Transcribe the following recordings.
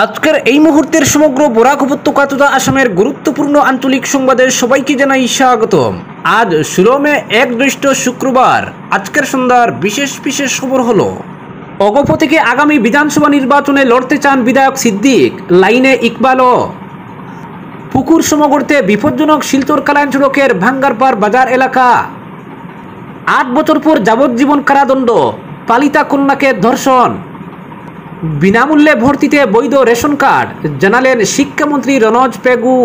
আজকের এই মুহূর্তের সমগ্র বরাক উপত্যকা তথা আসামের গুরুত্বপূর্ণ আঞ্চলিক সংবাদে সবাইকে জানাই স্বাগতম। আজ 16 মে এক জ্যৈষ্ঠ শুক্রবার। আজকের সন্ধ্যার বিশেষ বিশেষ খবর হলো, অগপ থেকে আগামী বিধানসভা নির্বাচনে লড়তে চান বিধায়ক সিদ্দিক, লাইনে ইকবালও। পুকুর সমগর্তে বিপজ্জনক শিলচর কালাইন সড়কের ভাঙ্গারপাড় বাজার এলাকা। 8 বছর পর যাবজ্জীবন কারাদণ্ড, পালিতা কন্যাকে ধর্ষণ। বিনামূল্যে ভর্তিতে বৈধ রেশন কার্ড, জানালেন শিক্ষামন্ত্রী রনজ পেগু।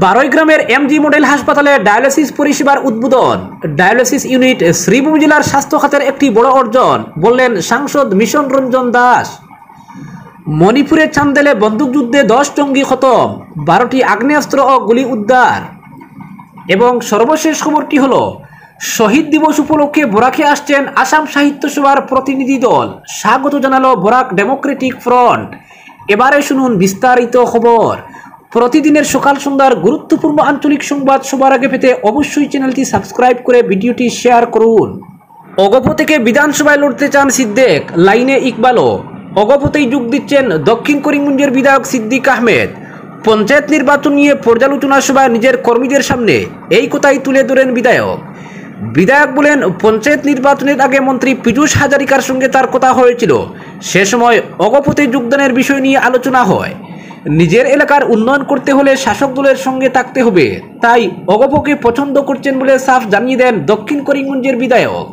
বারৈগ্রামের এমজি মডেল হাসপাতালে ডায়ালিসিস পরিষেবার উদ্বোধন। ডায়ালিসিস ইউনিট শ্রীভূম জেলার স্বাস্থ্য খাতের একটি বড় অর্জন, বললেন সাংসদ মিশন রঞ্জন দাস। মণিপুরের চান্দেলে বন্দুকযুদ্ধে 10 জঙ্গি খতম, 12টি আগ্নেয়াস্ত্র ও গুলি উদ্ধার। এবং সর্বশেষ খবরটি হলো, শহীদ দিবস উপলক্ষে বরাকে আসছেন আসাম সাহিত্য সভার প্রতিনিধি দল, স্বাগত জানালো বরাক ডেমোক্রেটিক ফ্রন্ট। এবারে শুনুন বিস্তারিত খবর। প্রতিদিনের সকাল সন্ধ্যার গুরুত্বপূর্ণ আঞ্চলিক সংবাদ সবার আগে পেতে অবশ্যই চ্যানেলটি সাবস্ক্রাইব করে ভিডিওটি শেয়ার করুন। অগপ থেকে বিধানসভায় লড়তে চান সিদ্দিক, লাইনে ইকবালও। অগপতেই যোগ দিচ্ছেন দক্ষিণ করিমগঞ্জের বিধায়ক সিদ্দিক আহমেদ। পঞ্চায়েত নির্বাচন নিয়ে পর্যালোচনা সভায় নিজের কর্মীদের সামনে এই কথাই তুলে ধরেন বিধায়ক। বিধায়ক বলেন, পঞ্চায়েত নির্বাচনের আগে মন্ত্রী পীযূষ হাজারিকার সঙ্গে তার কথা হয়েছিল। সে সময় অগপতে যোগদানের বিষয় নিয়ে আলোচনা হয়। নিজের এলাকার উন্নয়ন করতে হলে শাসক দলের সঙ্গে থাকতে হবে, তাই অগপকে পছন্দ করছেন বলে সাফ জানিয়ে দেন দক্ষিণ করিমগঞ্জের বিধায়ক।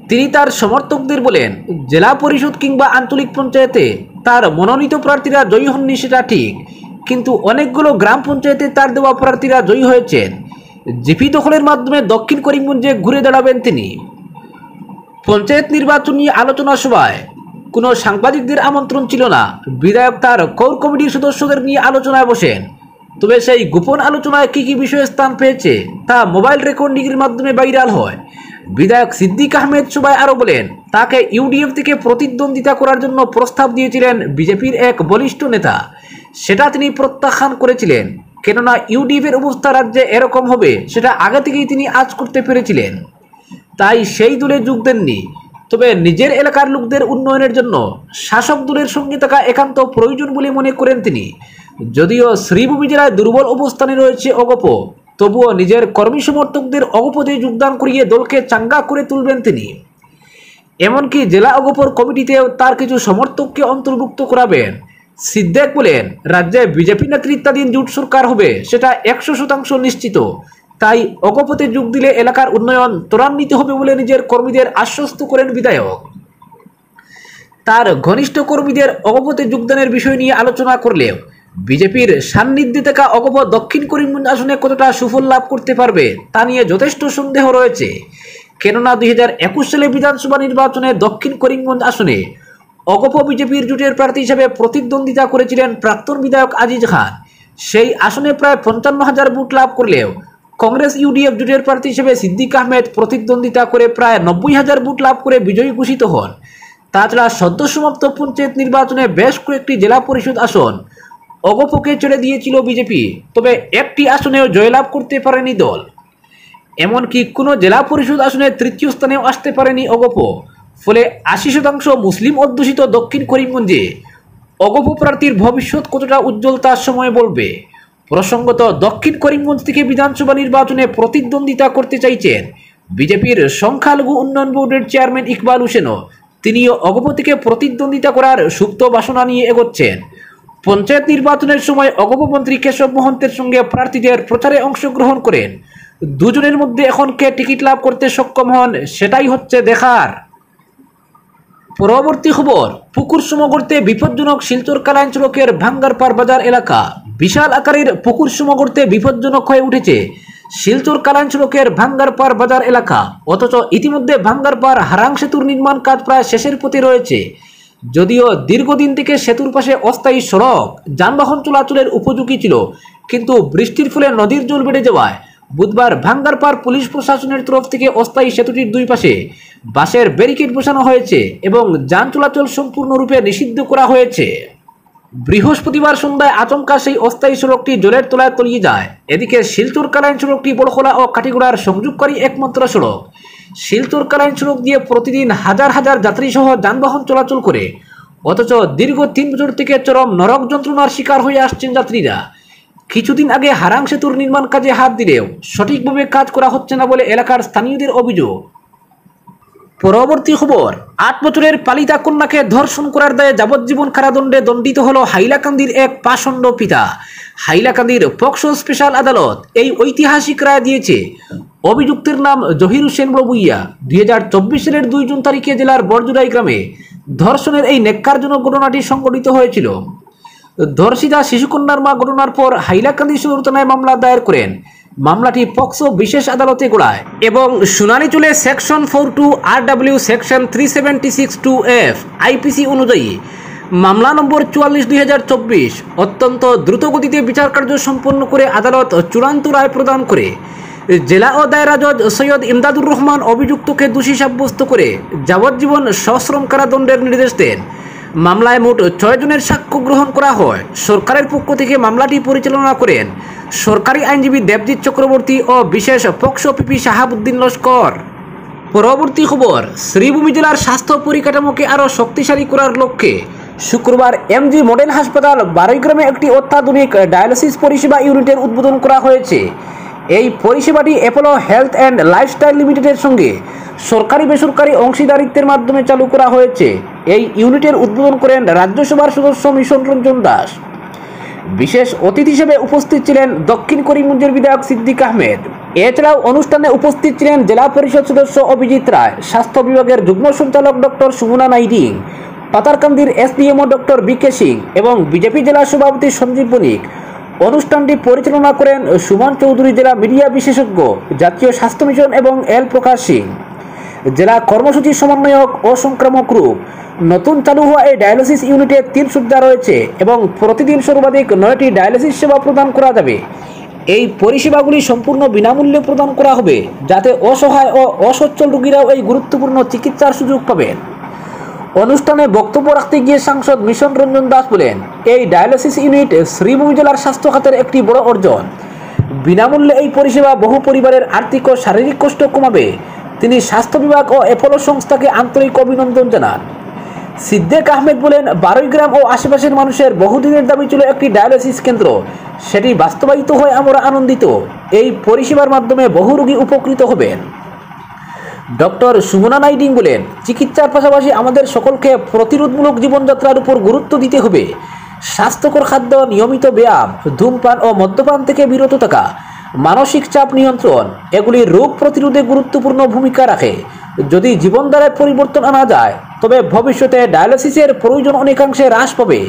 তিনি তার সমর্থকদের বলেন, জেলা পরিষদ কিংবা আঞ্চলিক পঞ্চায়েতে তার মনোনীত প্রার্থীরা জয়ী হননি সেটা ঠিক, কিন্তু অনেকগুলো গ্রাম পঞ্চায়েতে তার দেওয়া প্রার্থীরা জয়ী হয়েছেন। জিপি দখলের মাধ্যমে দক্ষিণ করিমগঞ্জে ঘুরে দাঁড়াবেন তিনি। পঞ্চায়েত নির্বাচন নিয়ে আলোচনা সভায় কোনো সাংবাদিকদের আমন্ত্রণ ছিল না। বিধায়ক তার কোর কমিটির সদস্যদের নিয়ে আলোচনায় বসেন। তবে সেই গোপন আলোচনায় কী কী বিষয়ে স্থান পেয়েছে তা মোবাইল রেকর্ডিংয়ের মাধ্যমে ভাইরাল হয়। বিধায়ক সিদ্দিক আহমেদ সবাই আরও বলেন, তাকে ইউডিএফ থেকে প্রতিদ্বন্দ্বিতা করার জন্য প্রস্তাব দিয়েছিলেন বিজেপির এক বলিষ্ঠ নেতা। সেটা তিনি প্রত্যাখ্যান করেছিলেন, কেননা ইউডিএফের অবস্থা রাজ্যে এরকম হবে সেটা আগে থেকেই তিনি আঁচ করতে পেরেছিলেন। তাই সেই দলে যোগ দেননি। তবে নিজের এলাকার লোকদের উন্নয়নের জন্য শাসক দলের সঙ্গে থাকা একান্ত প্রয়োজন বলে মনে করেন তিনি। যদিও শ্রীভূম জেলায় দুর্বল অবস্থানে রয়েছে অগপ, তবুও নিজের কর্মী সমর্থকদের অগপতে যোগদান করিয়ে দলকে চাঙ্গা করে তুলবেন তিনি। এমনকি জেলা অগপর কমিটিতেও তার কিছু সমর্থককে অন্তর্ভুক্ত করাবেন। সিদ্দিক বলেন, রাজ্যে বিজেপি নেতৃত্বাধীন জোট সরকার হবে সেটা 100% নিশ্চিত। তাই অগপতে যোগ দিলে এলাকার উন্নয়ন ত্বরান্বিত হবে বলে নিজের কর্মীদের আশ্বস্ত করেন বিধায়ক। তার ঘনিষ্ঠ কর্মীদের অগপতে যোগদানের বিষয় নিয়ে আলোচনা করলেও বিজেপির সান্নিধ্যে থাকা অগপ দক্ষিণ করিমগঞ্জ আসনে কতটা সুফল লাভ করতে পারবে তা নিয়ে যথেষ্ট সন্দেহ রয়েছে। কেননা 2021 সালে বিধানসভা নির্বাচনে দক্ষিণ করিমগঞ্জ আসনে অগপ বিজেপির জোটের প্রার্থী হিসেবে প্রতিদ্বন্দ্বিতা করেছিলেন প্রাক্তন বিধায়ক আজিজ খান। সেই আসনে প্রায় 55,000 ভোট লাভ করলেও কংগ্রেস ইউডিএফ জোটের প্রার্থী হিসেবে সিদ্দিক আহমেদ প্রতিদ্বন্দ্বিতা করে প্রায় 90,000 ভোট লাভ করে বিজয়ী ঘোষিত হন। তাছাড়া সদ্য সমাপ্ত পঞ্চায়েত নির্বাচনে বেশ কয়েকটি জেলা পরিষদ আসন অগপকে ছেড়ে দিয়েছিল বিজেপি, তবে একটি আসনেও জয়লাভ করতে পারেনি দল। এমনকি কোনো জেলা পরিষদ আসনে তৃতীয় স্থানেও আসতে পারেনি অগপ। ফলে 80% মুসলিম অধ্যুষিত দক্ষিণ করিমগঞ্জে অগপ প্রার্থীর ভবিষ্যৎ কতটা উজ্জ্বল তার সময় বলবে। প্রসঙ্গত, দক্ষিণ করিমগঞ্জ থেকে বিধানসভা নির্বাচনে প্রতিদ্বন্দ্বিতা করতে চাইছেন বিজেপির সংখ্যালঘু উন্নয়ন বোর্ডের চেয়ারম্যান ইকবাল হোসেনও। তিনিও অগপ থেকে প্রতিদ্বন্দ্বিতা করার সুপ্ত বাসনা নিয়ে এগোচ্ছেন। পঞ্চায়েত নির্বাচনের সময় অগপ মন্ত্রী কেশব মহন্তের সঙ্গে প্রার্থীদের প্রচারে অংশগ্রহণ করেন। দুজনের মধ্যে এখন কে টিকিট লাভ করতে সক্ষম হন সেটাই হচ্ছে দেখার। পরবর্তী খবর, পুকুর সমগর্তে বিপজ্জনক শিলচর কালাইন সড়কের ভাঙ্গারপাড় বাজার এলাকা। বিশাল আকারের পুকুর সমগর্তে বিপজ্জনক হয়ে উঠেছে শিলচর কালাইন সড়কের ভাঙ্গারপাড় বাজার এলাকা। অথচ ইতিমধ্যে ভাঙ্গারপাড় হারাং সেতুর নির্মাণ কাজ প্রায় শেষের পথে রয়েছে। যদিও দীর্ঘদিন থেকে সেতুর পাশে অস্থায়ী সড়ক যানবাহন চলাচলের উপযোগী ছিল, কিন্তু বৃষ্টির ফলে নদীর জল বেড়ে যাওয়ায় বুধবার ভাঙ্গারপাড় পুলিশ প্রশাসনের তরফ থেকে অস্থায়ী সেতুটির দুই পাশে বাঁশের ব্যারিকেড বসানো হয়েছে এবং যান চলাচল সম্পূর্ণরূপে নিষিদ্ধ করা হয়েছে। বৃহস্পতিবার সন্ধ্যায় আচমকা সেই অস্থায়ী সড়কটি জলের তলায় তলিয়ে যায়। এদিকে শিলচর কালাইন সড়কটি বড়খোলা ও কাটিগড়ার সংযোগকারী একমাত্র সড়ক। শিলচর কালাইন সড়ক দিয়ে প্রতিদিন হাজার হাজার যাত্রী সহ যানবাহন চলাচল করে। অথচ দীর্ঘ 3 বছর থেকে চরম নরক যন্ত্রণার শিকার হয়ে আসছেন যাত্রীরা। কিছুদিন আগে হারাং সেতুর নির্মাণ কাজে হাত দিলেও সঠিকভাবে কাজ করা হচ্ছে না বলে এলাকার স্থানীয়দের অভিযোগ। পরবর্তী খবর, 8 বছরের পালিতা কন্যাকে ধর্ষণ করার দায়ে যাবজ্জীবন কারাদণ্ডে দণ্ডিত হল হাইলাকান্দির এক পাষণ্ড পিতা। হাইলাকান্দির পক্সো স্পেশাল আদালত এই ঐতিহাসিক রায় দিয়েছে। অভিযুক্তের নাম জহির হোসেন বড়ভূইয়া। 2024 সালের 2 জুন তারিখে জেলার বরজুড়াই গ্রামে ধর্ষণের এই ন্যাক্কারজনক ঘটনাটি সংঘটিত হয়েছিল। ধর্ষিতা শিশুকন্যার মা ঘটনার পর হাইলাকান্দি সদর থানায় মামলা দায়ের করেন। মামলাটি পক্সো বিশেষ আদালতে গড়ায় এবং শুনানি চলে section 42 RW section 376(2)F IPC অনুযায়ী। মামলা নম্বর 44/2024 অত্যন্ত দ্রুতগতিতে বিচার কার্য সম্পন্ন করে আদালত চূড়ান্ত রায় প্রদান করে। জেলা ও দায়রা জজ সৈয়দ ইমদাদুর রহমান অভিযুক্তকে দোষী সাব্যস্ত করে যাবজ্জীবন সশ্রম কারাদণ্ডের নির্দেশ দেন। মামলায় মোট 6 জনের সাক্ষ্য গ্রহণ করা হয়। সরকারের পক্ষ থেকে মামলাটি পরিচালনা করেন সরকারি আইনজীবী দেবজিৎ চক্রবর্তী ও বিশেষ পক্সো পিপি শাহাবুদ্দিন লস্কর। পরবর্তী খবর, শ্রীভূমি জেলার স্বাস্থ্য পরিকাঠামোকে আরও শক্তিশালী করার লক্ষ্যে শুক্রবার MG মডেল হাসপাতাল বারৈগ্রামে একটি অত্যাধুনিক ডায়ালিসিস পরিষেবা ইউনিটের উদ্বোধন করা হয়েছে। এই পরিষেবাটি অ্যাপোলো হেলথ অ্যান্ড লাইফস্টাইল লিমিটেডের সঙ্গে সরকারি বেসরকারি অংশীদারিত্বের মাধ্যমে চালু করা হয়েছে। এই ইউনিটের উদ্বোধন করেন রাজ্যসভার সদস্য মিশন রঞ্জন দাস। বিশেষ অতিথি হিসেবে উপস্থিত ছিলেন দক্ষিণ করিমগঞ্জের বিধায়ক সিদ্দিক আহমেদ। এছাড়াও অনুষ্ঠানে উপস্থিত ছিলেন জেলা পরিষদ সদস্য অভিজিৎ রায়, স্বাস্থ্য বিভাগের যুগ্ম সঞ্চালক ডক্টর সুমনা নাইডিং, পাতারকান্দির SDMO ডক্টর BK সিং এবং বিজেপি জেলা সভাপতি সঞ্জীব বণিক। অনুষ্ঠানটি পরিচালনা করেন সুমন চৌধুরী, জেলা মিডিয়া বিশেষজ্ঞ, জাতীয় স্বাস্থ্য মিশন এবং এল প্রকাশ সিং, জেলা কর্মসূচি সমন্বয়ক ও সংক্রামক রোগ। নতুন চালু হওয়া এই ডায়ালিসিস ইউনিটে 3 শয্যা রয়েছে এবং প্রতিদিন সর্বাধিক 9টি ডায়ালিসিস সেবা প্রদান করা যাবে। এই পরিষেবাগুলি সম্পূর্ণ বিনামূল্যে প্রদান করা হবে যাতে অসহায় ও অসচ্ছল রোগীরাও এই গুরুত্বপূর্ণ চিকিৎসার সুযোগ পাবেন। অনুষ্ঠানে বক্তব্য রাখতে গিয়ে সাংসদ মিশন রঞ্জন দাস বলেন, এই ডায়ালিসিস ইউনিট শ্রীভূমি জেলার স্বাস্থ্য খাতের একটি বড় অর্জন। বিনামূল্যে এই পরিষেবা বহু পরিবারের আর্থিক ও শারীরিক কষ্ট কমাবে। তিনি স্বাস্থ্য বিভাগ ও অ্যাপোলো সংস্থাকে আন্তরিক অভিনন্দন জানান। সিদ্দিক আহমেদ বলেন, বারৈগ্রাম ও আশেপাশের মানুষের বহুদিনের দাবি ছিল একটি ডায়ালিসিস কেন্দ্র। সেটি বাস্তবায়িত হয়ে আমরা আনন্দিত। এই পরিষেবার মাধ্যমে বহু রোগী উপকৃত হবেন। ডক্টর সুমনা নাইডিং বলেন, চিকিৎসার পাশাপাশি আমাদের সকলকে প্রতিরোধমূলক জীবনযাত্রার উপর গুরুত্ব দিতে হবে। স্বাস্থ্যকর খাদ্য, নিয়মিত ব্যায়াম, ধূমপান ও মদ্যপান থেকে বিরত থাকা, মানসিক চাপ নিয়ন্ত্রণ, এগুলি রোগ প্রতিরোধে গুরুত্বপূর্ণ ভূমিকা রাখে। যদি জীবনধারায় পরিবর্তন আনা যায় তবে ভবিষ্যতে ডায়ালিসিসের প্রয়োজন অনেকাংশে হ্রাস পাবে।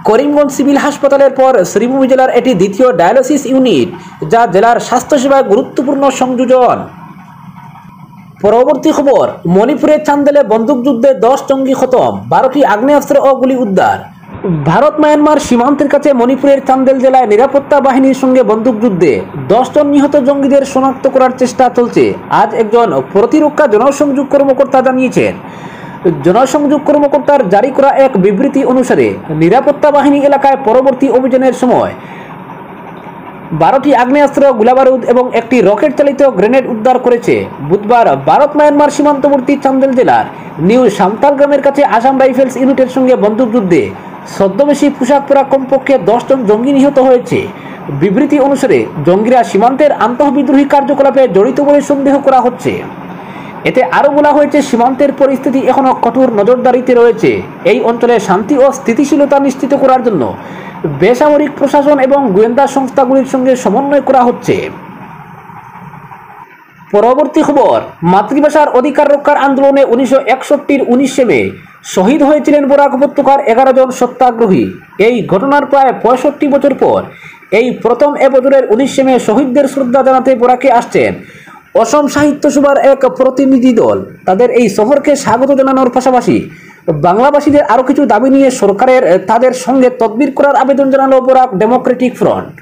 করিমগঞ্জ সিভিল হাসপাতালের পর শ্রীভূমি জেলার এটি দ্বিতীয় ডায়ালিসিস ইউনিট, যা জেলার স্বাস্থ্যসেবায় গুরুত্বপূর্ণ সংযোজন। পরবর্তী খবর, মণিপুরের চান্দেলে বন্দুকযুদ্ধে 10 জঙ্গি খতম, 12টি আগ্নেয়াস্ত্র ও গুলি উদ্ধার। ভারত মায়ানমার সীমান্তের কাছে মণিপুরের চান্দেল জেলায় নিরাপত্তা বাহিনীর সঙ্গে বন্দুকযুদ্ধে 10 জন নিহত জঙ্গিদের শনাক্ত করার চেষ্টা চলছে। আজ একজন প্রতিরক্ষা জনসংযোগ কর্মকর্তা জানিয়েছেন। জনসংযোগ কর্মকর্তার জারি করা এক বিবৃতি অনুসারে নিরাপত্তা বাহিনী এলাকায় পরবর্তী অভিযানের সময় 12টি আগ্নেয়াস্ত্র, গোলাবারুদ এবং একটি রকেট চালিত গ্রেনেড উদ্ধার করেছে। বুধবার ভারত মায়ানমার সীমান্তবর্তী চান্দেল জেলার নিউ সান্তাল গ্রামের কাছে আসাম রাইফেলস ইউনিটের সঙ্গে বন্দুকযুদ্ধে ছদ্মবেশী পোশাক পরা কমপক্ষে 10 জন জঙ্গি নিহত হয়েছে। বিবৃতি অনুসারে জঙ্গিরা সীমান্তের আন্তঃবিদ্রোহী কার্যকলাপে জড়িত বলে সন্দেহ করা হচ্ছে। এতে আরও বলা হয়েছে, সীমান্তের পরিস্থিতি এখনও কঠোর নজরদারিতে রয়েছে। এই অঞ্চলে শান্তি ও স্থিতিশীলতা নিশ্চিত করার জন্য বেসামরিক প্রশাসন এবং গোয়েন্দা সংস্থাগুলির সঙ্গে সমন্বয় করা হচ্ছে। পরবর্তী খবর, মাতৃভাষার অধিকার রক্ষার আন্দোলনে 1961-র 19 মে শহীদ হয়েছিলেন বরাক উপত্যকার 11 জন সত্যাগ্রহী। এই ঘটনার প্রায় 65 বছর পর এই প্রথম এবছরের 19 মে শহীদদের শ্রদ্ধা জানাতে বরাকে আসছেন অসম সাহিত্য সভার এক প্রতিনিধি দল। তাদের এই শহরকে স্বাগত জানানোর পাশাপাশি বাংলাভাষীদের আরও কিছু দাবি নিয়ে সরকারের তাদের সঙ্গে তদবির করার আবেদন জানালো বরাক ডেমোক্রেটিক ফ্রন্ট।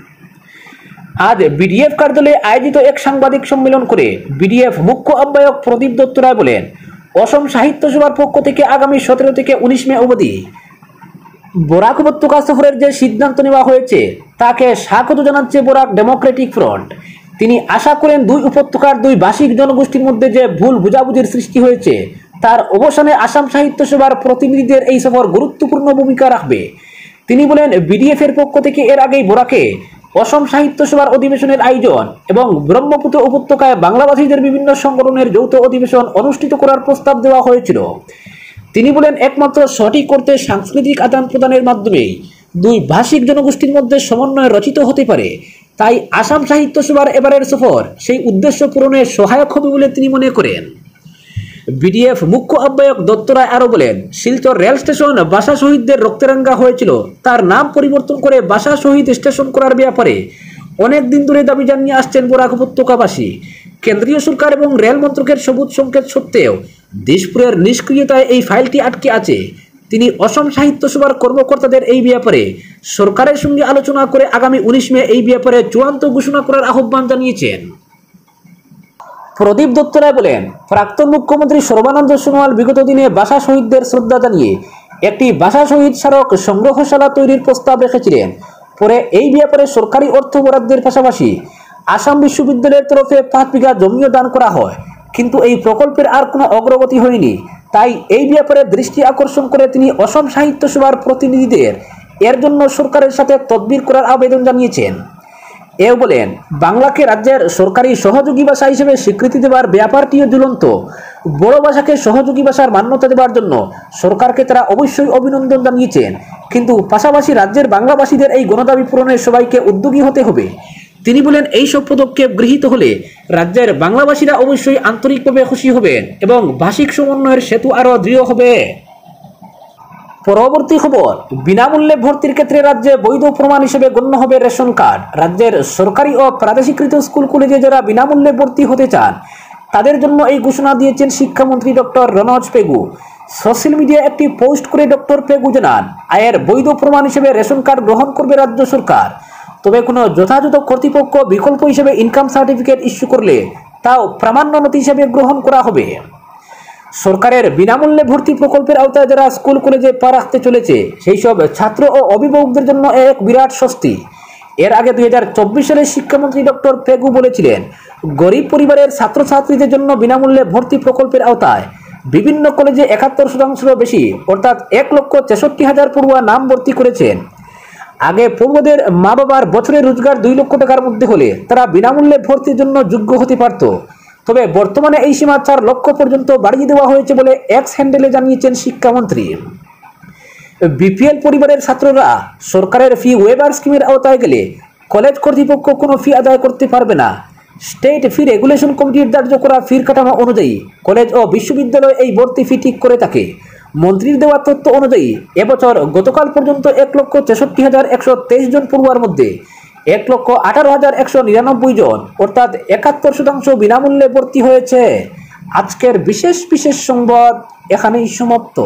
আজ বিডিএফ কার্যালয়ে আয়োজিত এক সাংবাদিক সম্মেলন করে বিডিএফ মুখ্য আহ্বায়ক প্রদীপ দত্ত রায় বলেন, অসম সাহিত্য সভার পক্ষ থেকে আগামী 17 থেকে 19 মে অবধি বরাক উপত্যকা সফরের যে সিদ্ধান্ত নেওয়া হয়েছে তাকে স্বাগত জানাচ্ছে বরাক ডেমোক্রেটিক ফ্রন্ট। তিনি আশা করেন 2 উপত্যকার 2 ভাষিক জনগোষ্ঠীর মধ্যে যে ভুল বোঝাবুঝির সৃষ্টি হয়েছে তার অবসানে আসাম সাহিত্য সভার প্রতিনিধিদের এই সফর গুরুত্বপূর্ণ ভূমিকা রাখবে। তিনি বলেন, বিডিএফ এর পক্ষ থেকে এর আগেই বরাকে অসম সাহিত্য সভার অধিবেশনের আয়োজন এবং ব্রহ্মপুত্র উপত্যকায় বাংলাভাষীদের বিভিন্ন সংগঠনের যৌথ অধিবেশন অনুষ্ঠিত করার প্রস্তাব দেওয়া হয়েছিল। তিনি বলেন, একমাত্র সঠিক করতে সাংস্কৃতিক আদান প্রদানের মাধ্যমেই দুই ভাষিক জনগোষ্ঠীর মধ্যে সমন্বয় রচিত হতে পারে। তাই আসাম সাহিত্য সভার এবারের সফর সেই উদ্দেশ্য পূরণে সহায়ক হবে বলে তিনি মনে করেন। বিডিএফ মুখ্য আহ্বায়ক দত্ত রায় আরও বলেন, শিলচর রেল স্টেশন ভাষা শহীদদের রক্তেরাঙ্গা হয়েছিল, তার নাম পরিবর্তন করে ভাষা শহীদ স্টেশন করার ব্যাপারে অনেক দিন ধরে দাবি জানিয়ে আসছেন বরাক উপত্যকাবাসী। কেন্দ্রীয় সরকার এবং রেল মন্ত্রকের সবুজ সংকেত সত্ত্বেও দিশপুরের নিষ্ক্রিয়তায় এই ফাইলটি আটকে আছে। তিনি অসম সাহিত্য সভার কর্মকর্তাদের এই ব্যাপারে সরকারের সঙ্গে আলোচনা করে আগামী 19 মে এই ব্যাপারে চূড়ান্ত ঘোষণা করার আহ্বান জানিয়েছেন। প্রদীপ দত্ত রায় বলেন, প্রাক্তন মুখ্যমন্ত্রী সর্বানন্দ সোনোয়াল বিগত দিনে ভাষা শহীদদের শ্রদ্ধা জানিয়ে একটি ভাষা শহীদ স্মারক সংগ্রহশালা তৈরির প্রস্তাব রেখেছিলেন। পরে এই ব্যাপারে সরকারি অর্থ বরাদ্দের পাশাপাশি আসাম বিশ্ববিদ্যালয়ের তরফে 5 বিঘা জমিও দান করা হয়, কিন্তু এই প্রকল্পের আর কোনো অগ্রগতি হয়নি। তাই এই ব্যাপারে দৃষ্টি আকর্ষণ করে তিনি অসম সাহিত্য সভার প্রতিনিধিদের এর জন্য সরকারের সাথে তদবির করার আবেদন জানিয়েছেন। এও বলেন, বাংলাকে রাজ্যের সরকারি সহযোগী ভাষা হিসেবে স্বীকৃতি দেওয়ার ব্যাপারটিও ঝুলন্ত। বড় ভাষাকে সহযোগী ভাষার মান্যতা দেওয়ার জন্য সরকারকে তারা অবশ্যই অভিনন্দন জানিয়েছেন, কিন্তু পাশাপাশি রাজ্যের বাংলাভাষীদের এই গণদাবি পূরণে সবাইকে উদ্যোগী হতে হবে। তিনি বলেন, এই সব পদক্ষেপ গৃহীত হলে রাজ্যের বাংলাভাষীরা অবশ্যই আন্তরিকভাবে খুশি হবেন এবং ভাষিক সমন্বয়ের সেতু আরও দৃঢ় হবে। পরবর্তী খবর, বিনামূল্যে ভর্তির ক্ষেত্রে রাজ্যে বৈধ প্রমাণ হিসেবে গণ্য হবে রেশন কার্ড। রাজ্যের সরকারি ও প্রাদেশিকৃত স্কুল কলেজে যারা বিনামূল্যে ভর্তি হতে চান তাদের জন্য এই ঘোষণা দিয়েছেন শিক্ষামন্ত্রী ডক্টর রনজ পেগু। সোশ্যাল মিডিয়ায় একটি পোস্ট করে ডক্টর পেগু জানান, আয়ের বৈধ প্রমাণ হিসেবে রেশন কার্ড গ্রহণ করবে রাজ্য সরকার। তবে কোনো যথাযথ কর্তৃপক্ষ বিকল্প হিসেবে ইনকাম সার্টিফিকেট ইস্যু করলে তাও প্রামাণ্য নথি হিসেবে গ্রহণ করা হবে। সরকারের বিনামূল্যে ভর্তি প্রকল্পের আওতায় যারা স্কুল কলেজে পা রাখতে চলেছে সেই সব ছাত্র ও অভিভাবকদের জন্য এক বিরাট স্বস্তি। এর আগে 2024 সালে শিক্ষামন্ত্রী ডক্টর পেগু বলেছিলেন, গরিব পরিবারের ছাত্রছাত্রীদের জন্য বিনামূল্যে ভর্তি প্রকল্পের আওতায় বিভিন্ন কলেজে 71% বেশি অর্থাৎ 1,63,000 পড়ুয়া নাম ভর্তি করেছেন। আগে পড়ুয়াদের মা বাবার বছরের রোজগার 2 লক্ষ টাকার মধ্যে হলে তারা বিনামূল্যে ভর্তির জন্য যোগ্য হতে পারত। তবে বর্তমানে এই সীমা 4 লক্ষ পর্যন্ত বাড়িয়ে দেওয়া হয়েছে বলে এক্স হ্যান্ডেলে জানিয়েছেন শিক্ষামন্ত্রী। বিপিএল পরিবারের ছাত্ররা সরকারের ফি ওয়েভার স্কিমের আওতায় গেলে কলেজ কর্তৃপক্ষ কোনো ফি আদায় করতে পারবে না। স্টেট ফি রেগুলেশন কমিটির ধার্য করা ফির কাঠামো অনুযায়ী কলেজ ও বিশ্ববিদ্যালয় এই ভর্তি ফি ঠিক করে থাকে। মন্ত্রীর দেওয়া তথ্য অনুযায়ী এবছর গতকাল পর্যন্ত 1,63,123 জন পড়ুয়ার মধ্যে 1,18,199 জন অর্থাৎ 71% বিনামূল্যে ভর্তি হয়েছে। আজকের বিশেষ সংবাদ এখানেই সমাপ্ত।